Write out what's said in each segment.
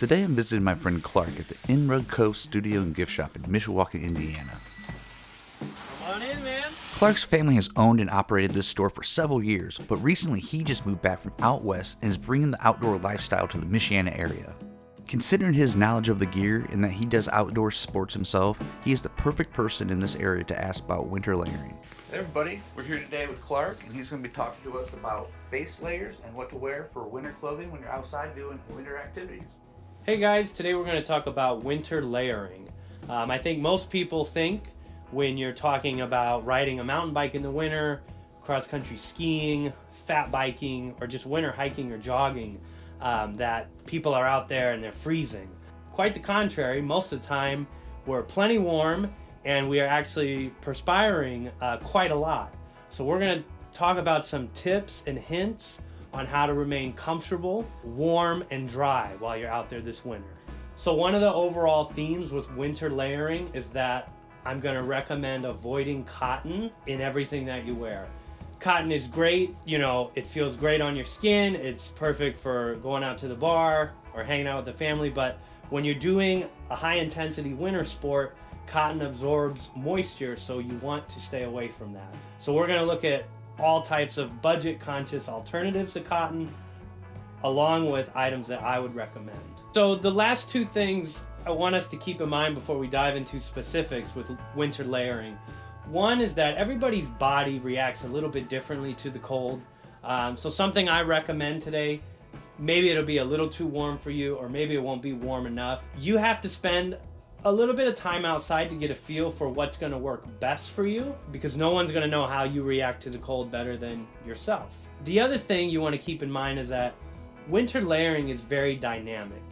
Today I'm visiting my friend Clark at the INRugCO studio and gift shop in Mishawaka, Indiana. Come on in, man. Clark's family has owned and operated this store for several years, but recently he just moved back from out west and is bringing the outdoor lifestyle to the Michiana area. Considering his knowledge of the gear and that he does outdoor sports himself, he is the perfect person in this area to ask about winter layering. Hey everybody, we're here today with Clark, and he's going to be talking to us about base layers and what to wear for winter clothing when you're outside doing winter activities. Hey guys, today we're going to talk about winter layering. I think most people think when you're talking about riding a mountain bike in the winter, cross-country skiing, fat biking, or just winter hiking or jogging, that people are out there and they're freezing. Quite the contrary, most of the time we're plenty warm and we are actually perspiring quite a lot. So we're going to talk about some tips and hints on how to remain comfortable, warm, and dry while you're out there this winter. So one of the overall themes with winter layering is that I'm going to recommend avoiding cotton in everything that you wear. Cotton is great, it feels great on your skin, it's perfect for going out to the bar or hanging out with the family, but when you're doing a high intensity winter sport, cotton absorbs moisture, so you want to stay away from that. So we're going to look at all types of budget conscious alternatives to cotton, along with items that I would recommend. So the last two things I want us to keep in mind before we dive into specifics with winter layering. One is that everybody's body reacts a little bit differently to the cold. So something I recommend today, maybe it'll be a little too warm for you, or maybe it won't be warm enough. You have to spend a little bit of time outside to get a feel for what's going to work best for you, because no one's going to know how you react to the cold better than yourself. The other thing you want to keep in mind is that winter layering is very dynamic,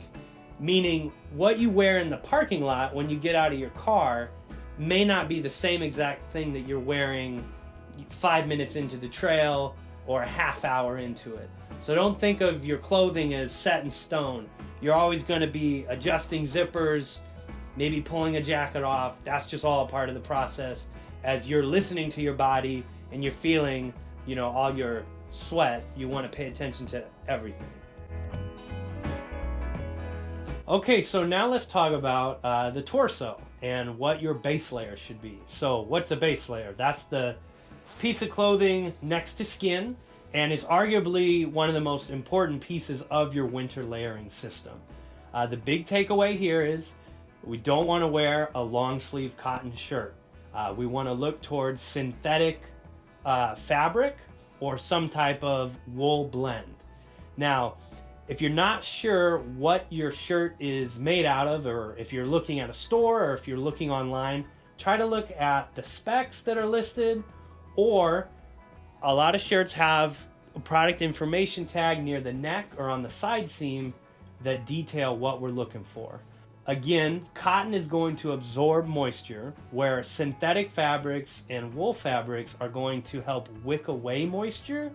meaning what you wear in the parking lot when you get out of your car may not be the same exact thing that you're wearing 5 minutes into the trail or a half hour into it. So don't think of your clothing as set in stone. You're always going to be adjusting zippers, maybe pulling a jacket off. That's just all a part of the process. As you're listening to your body and you're feeling, all your sweat, you want to pay attention to everything. Okay, so now let's talk about the torso and what your base layer should be. So what's a base layer? That's the piece of clothing next to skin, and is arguably one of the most important pieces of your winter layering system. The big takeaway here is we don't want to wear a long sleeve cotton shirt. We want to look towards synthetic fabric or some type of wool blend. Now, if you're not sure what your shirt is made out of, or if you're looking at a store or if you're looking online, try to look at the specs that are listed, or a lot of shirts have a product information tag near the neck or on the side seam that detail what we're looking for. Again, cotton is going to absorb moisture, where synthetic fabrics and wool fabrics are going to help wick away moisture,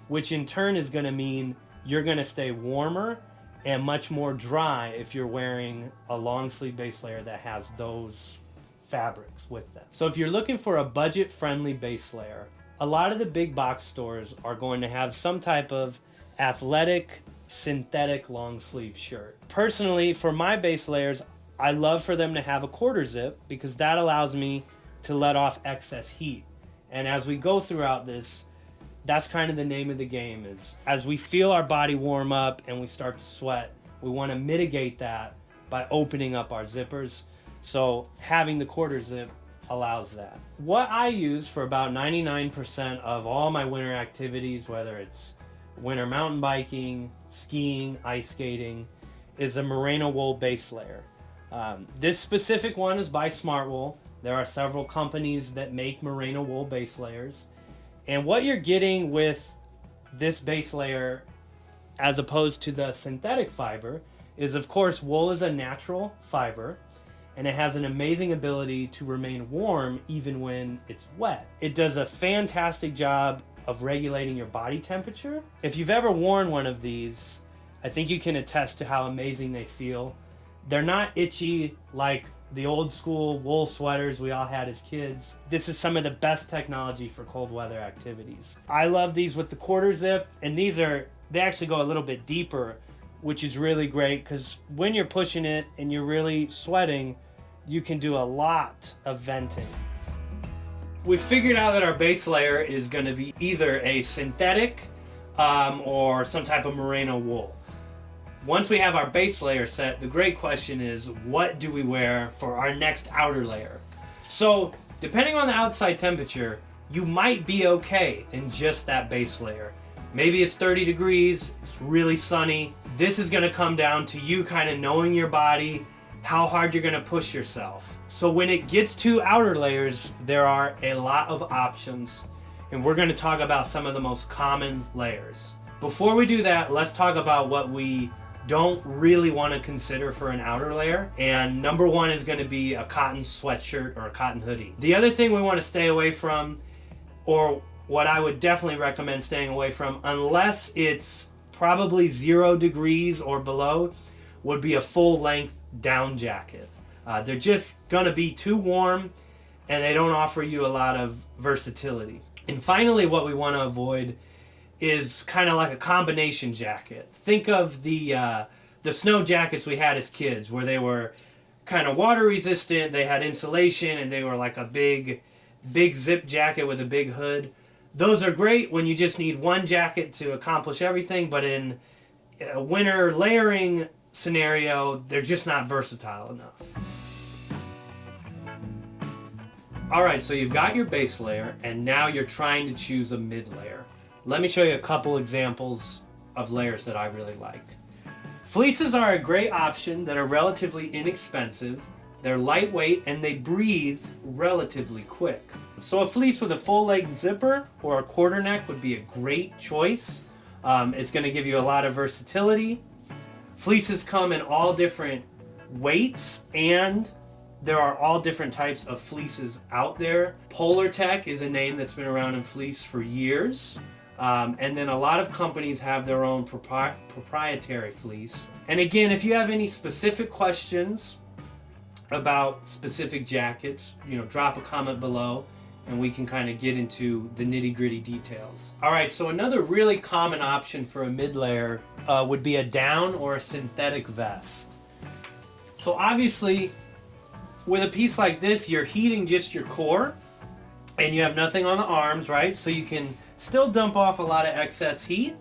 which in turn is going to mean you're going to stay warmer and much more dry if you're wearing a long sleeve base layer that has those fabrics with them. So if you're looking for a budget-friendly base layer, a lot of the big box stores are going to have some type of athletic synthetic long sleeve shirt. Personally, for my base layers, I love for them to have a quarter zip, because that allows me to let off excess heat. And as we go throughout this, that's kind of the name of the game, is as we feel our body warm up and we start to sweat, we want to mitigate that by opening up our zippers. So having the quarter zip allows that. What I use for about 99% of all my winter activities, whether it's winter mountain biking, skiing, ice skating, is a Merino wool base layer. This specific one is by Smartwool. There are several companies that make Merino wool base layers. And what you're getting with this base layer, as opposed to the synthetic fiber, is of course wool is a natural fiber, and it has an amazing ability to remain warm even when it's wet. It does a fantastic job of regulating your body temperature. If you've ever worn one of these, I think you can attest to how amazing they feel. They're not itchy like the old school wool sweaters we all had as kids. This is some of the best technology for cold weather activities. I love these with the quarter zip, and they actually go a little bit deeper which is really great because when you're pushing it and you're really sweating, you can do a lot of venting. We figured out that our base layer is going to be either a synthetic or some type of merino wool. Once we have our base layer set, the great question is, what do we wear for our next outer layer? So depending on the outside temperature, you might be okay in just that base layer. Maybe it's 30 degrees, it's really sunny. This is gonna come down to you kind of knowing your body, how hard you're gonna push yourself. So when it gets to outer layers, there are a lot of options, and we're gonna talk about some of the most common layers. Before we do that, let's talk about what we don't really want to consider for an outer layer. And number one is going to be a cotton sweatshirt or a cotton hoodie. The other thing we want to stay away from, or what I would definitely recommend staying away from, unless it's probably 0 degrees or below, would be a full length down jacket. They're just going to be too warm and they don't offer you a lot of versatility. And finally, what we want to avoid is kind of like a combination jacket. Think of the snow jackets we had as kids, where they were kind of water resistant, they had insulation, and they were like a big zip jacket with a big hood. Those are great when you just need one jacket to accomplish everything, but in a winter layering scenario, they're just not versatile enough. Alright, so you've got your base layer, and now you're trying to choose a mid layer. Let me show you a couple examples of layers that I really like. Fleeces are a great option that are relatively inexpensive, they're lightweight, and they breathe relatively quick. So a fleece with a full leg zipper or a quarter neck would be a great choice. It's going to give you a lot of versatility. Fleeces come in all different weights, and there are all different types of fleeces out there. Polar Tech is a name that's been around in fleece for years. And then a lot of companies have their own proprietary fleece. And again, if you have any specific questions about specific jackets, drop a comment below and we can kind of get into the nitty-gritty details. All right, so another really common option for a mid-layer would be a down or a synthetic vest. So obviously, with a piece like this, you're heating just your core and you have nothing on the arms, right? So you can still dump off a lot of excess heat.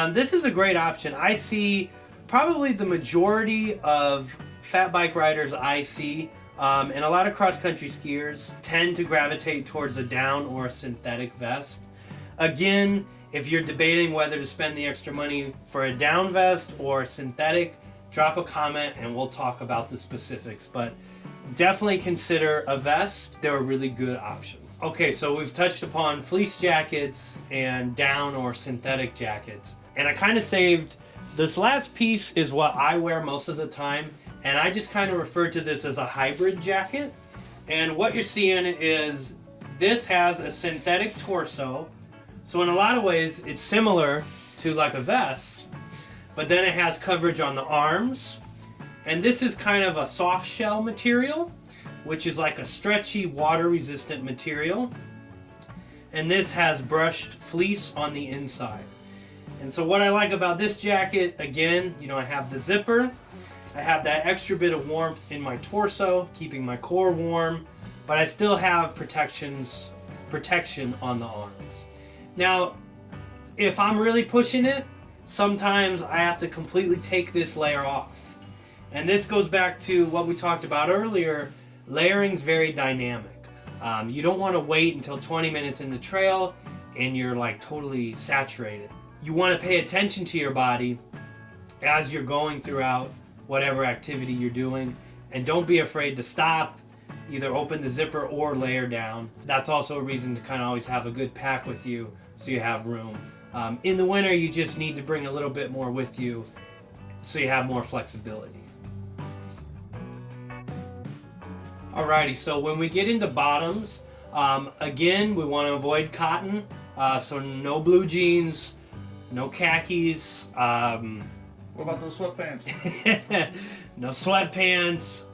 This is a great option. I see probably the majority of fat bike riders I see, and a lot of cross-country skiers tend to gravitate towards a down or a synthetic vest. Again, if you're debating whether to spend the extra money for a down vest or a synthetic, drop a comment and we'll talk about the specifics. But definitely consider a vest. They're a really good option. Okay, so we've touched upon fleece jackets and down or synthetic jackets. And I kind of saved, this last piece is what I wear most of the time. And I just kind of refer to this as a hybrid jacket. And what you're seeing is this has a synthetic torso. So in a lot of ways, it's similar to like a vest, but then it has coverage on the arms. And this is kind of a soft shell material, which is like a stretchy, water-resistant material. And this has brushed fleece on the inside. And so what I like about this jacket, again, I have the zipper. I have that extra bit of warmth in my torso, keeping my core warm, but I still have protection on the arms. Now, if I'm really pushing it, sometimes I have to completely take this layer off. And this goes back to what we talked about earlier. Layering's very dynamic. You don't want to wait until 20 minutes in the trail and you're like totally saturated. You want to pay attention to your body as you're going throughout whatever activity you're doing, and don't be afraid to stop, either open the zipper or layer down. That's also a reason to kind of always have a good pack with you so you have room. In the winter, you just need to bring a little bit more with you so you have more flexibility. Alrighty, so when we get into bottoms, again, we want to avoid cotton, so no blue jeans, no khakis. What about those sweatpants? No sweatpants,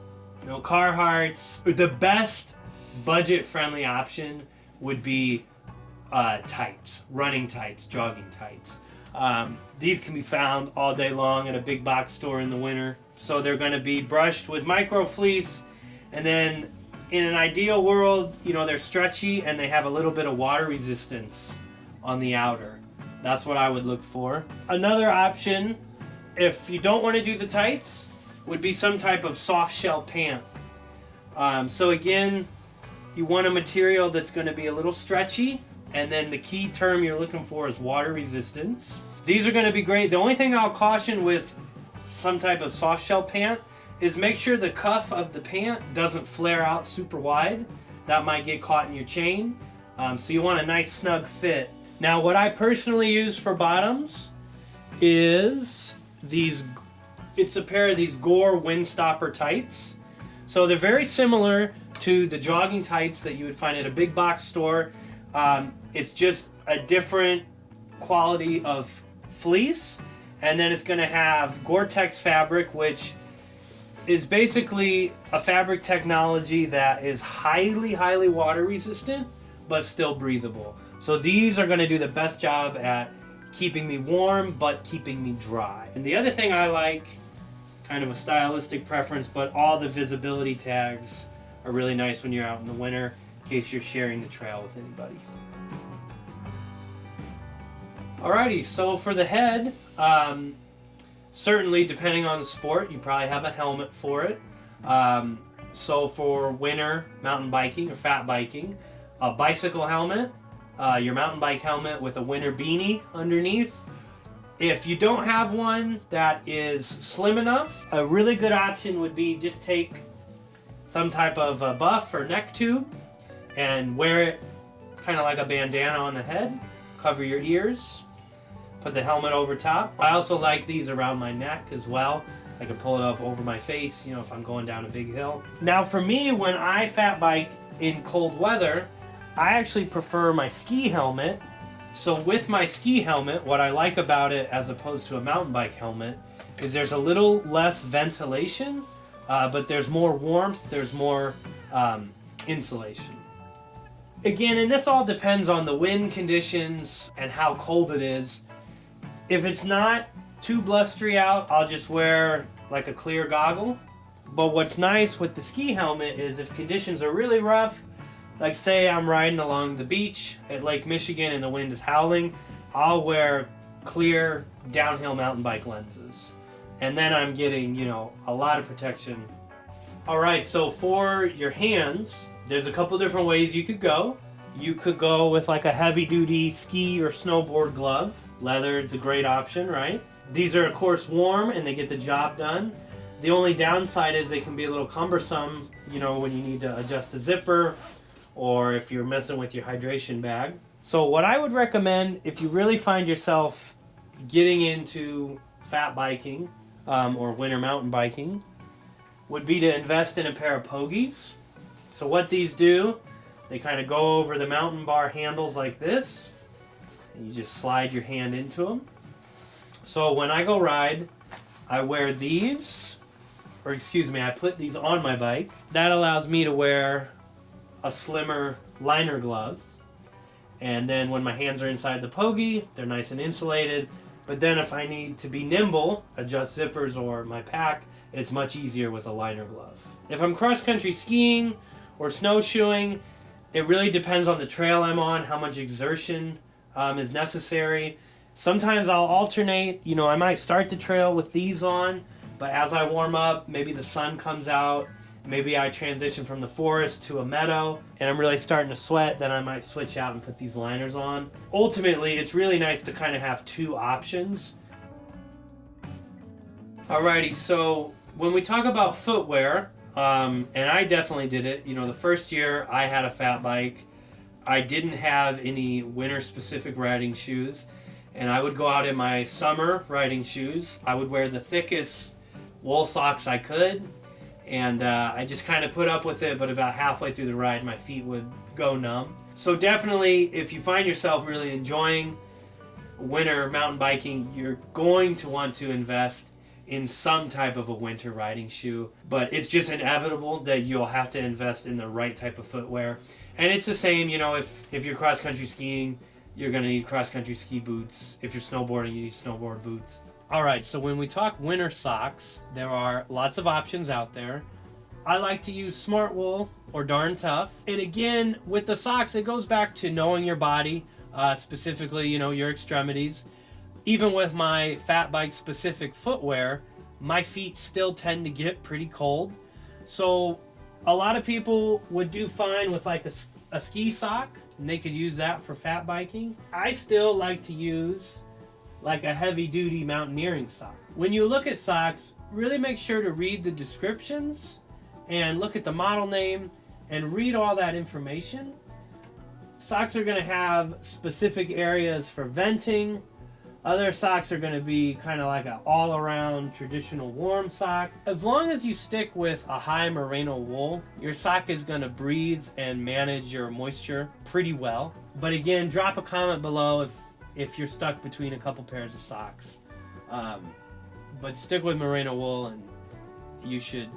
no Carhartts. The best budget-friendly option would be tights, running tights, jogging tights. These can be found all day long at a big box store in the winter. So they're going to be brushed with micro fleece, and then in an ideal world, you know, they're stretchy and they have a little bit of water resistance on the outer. That's what I would look for. Another option, if you don't want to do the tights, would be some type of soft shell pant. So again, you want a material that's going to be a little stretchy, and then the key term you're looking for is water resistance. These are going to be great. The only thing I'll caution with some type of soft shell pant is make sure the cuff of the pant doesn't flare out super wide. That might get caught in your chain. So you want a nice snug fit. Now what I personally use for bottoms is it's a pair of these Gore Windstopper tights. So they're very similar to the jogging tights that you would find at a big box store. It's just a different quality of fleece, and then it's going to have Gore-Tex fabric, which is basically a fabric technology that is highly water resistant but still breathable. So these are going to do the best job at keeping me warm but keeping me dry. And the other thing I like, kind of a stylistic preference, but all the visibility tags are really nice when you're out in the winter in case you're sharing the trail with anybody. Alrighty, so for the head, certainly depending on the sport, you probably have a helmet for it. So for winter mountain biking or fat biking, a bicycle helmet, your mountain bike helmet with a winter beanie underneath. If you don't have one that is slim enough, a really good option would be just take some type of a buff or neck tube and wear it kind of like a bandana on the head, cover your ears, put the helmet over top. I also like these around my neck as well. I can pull it up over my face, you know, if I'm going down a big hill. Now for me, when I fat bike in cold weather, I actually prefer my ski helmet. So with my ski helmet, what I like about it as opposed to a mountain bike helmet is there's a little less ventilation, but there's more warmth, there's more insulation. Again, and this all depends on the wind conditions and how cold it is. If it's not too blustery out, I'll just wear like a clear goggle. But what's nice with the ski helmet is if conditions are really rough, like say I'm riding along the beach at Lake Michigan and the wind is howling, I'll wear clear downhill mountain bike lenses. And then I'm getting, you know, a lot of protection. Alright, so for your hands, there's a couple different ways you could go. You could go with like a heavy duty ski or snowboard glove. Leather is a great option, right? These are of course warm and they get the job done. The only downside is they can be a little cumbersome, you know, when you need to adjust the zipper or if you're messing with your hydration bag. So what I would recommend if you really find yourself getting into fat biking or winter mountain biking would be to invest in a pair of pogies. So what these do, they kind of go over the mountain bar handles like this. And you just slide your hand into them. So when I go ride, I wear these, or excuse me, I put these on my bike. That allows me to wear a slimmer liner glove. And then when my hands are inside the pogie, they're nice and insulated. But then if I need to be nimble, adjust zippers or my pack, it's much easier with a liner glove. If I'm cross-country skiing or snowshoeing, it really depends on the trail I'm on, how much exertion is necessary. Sometimes I'll alternate, you know, I might start the trail with these on, but as I warm up, maybe the sun comes out, maybe I transition from the forest to a meadow, and I'm really starting to sweat, then I might switch out and put these liners on. Ultimately, it's really nice to kind of have two options. Alrighty, so when we talk about footwear, and I definitely did it, you know, the first year I had a fat bike, I didn't have any winter specific riding shoes, and I would go out in my summer riding shoes. I would wear the thickest wool socks I could, and I just kind of put up with it, but about halfway through the ride my feet would go numb. So definitely if you find yourself really enjoying winter mountain biking, you're going to want to invest in some type of a winter riding shoe, but it's just inevitable that you'll have to invest in the right type of footwear. And it's the same, you know, if you're cross-country skiing, You're gonna need cross-country ski boots. If you're snowboarding, you need snowboard boots. All right, so when we talk winter socks, there are lots of options out there. I like to use Smart Wool or Darn Tough. And again, with the socks, it goes back to knowing your body, specifically, you know, your extremities. Even with my fat bike specific footwear, my feet still tend to get pretty cold. So a lot of people would do fine with like a ski sock, and they could use that for fat biking. I still like to use like a heavy duty mountaineering sock. When you look at socks, really make sure to read the descriptions and look at the model name and read all that information. Socks are going to have specific areas for venting. Other socks are going to be kind of like an all-around traditional warm sock. As long as you stick with a high merino wool, your sock is going to breathe and manage your moisture pretty well. But again, drop a comment below if you're stuck between a couple pairs of socks. But stick with merino wool and you should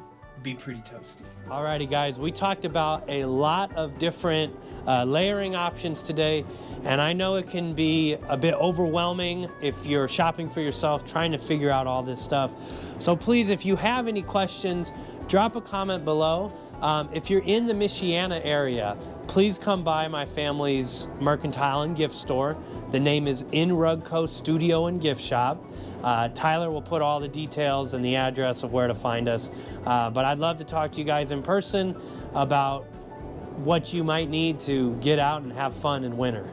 be pretty toasty. Alrighty guys, we talked about a lot of different layering options today, and I know it can be a bit overwhelming if you're shopping for yourself, trying to figure out all this stuff. So please, if you have any questions, drop a comment below. If you're in the Michiana area, please come by my family's mercantile and gift store. The name is INRugCO Studio and Gift Shop. Tyler will put all the details and the address of where to find us. But I'd love to talk to you guys in person about what you might need to get out and have fun in winter.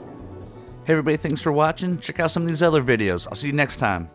Hey everybody, thanks for watching. Check out some of these other videos. I'll see you next time.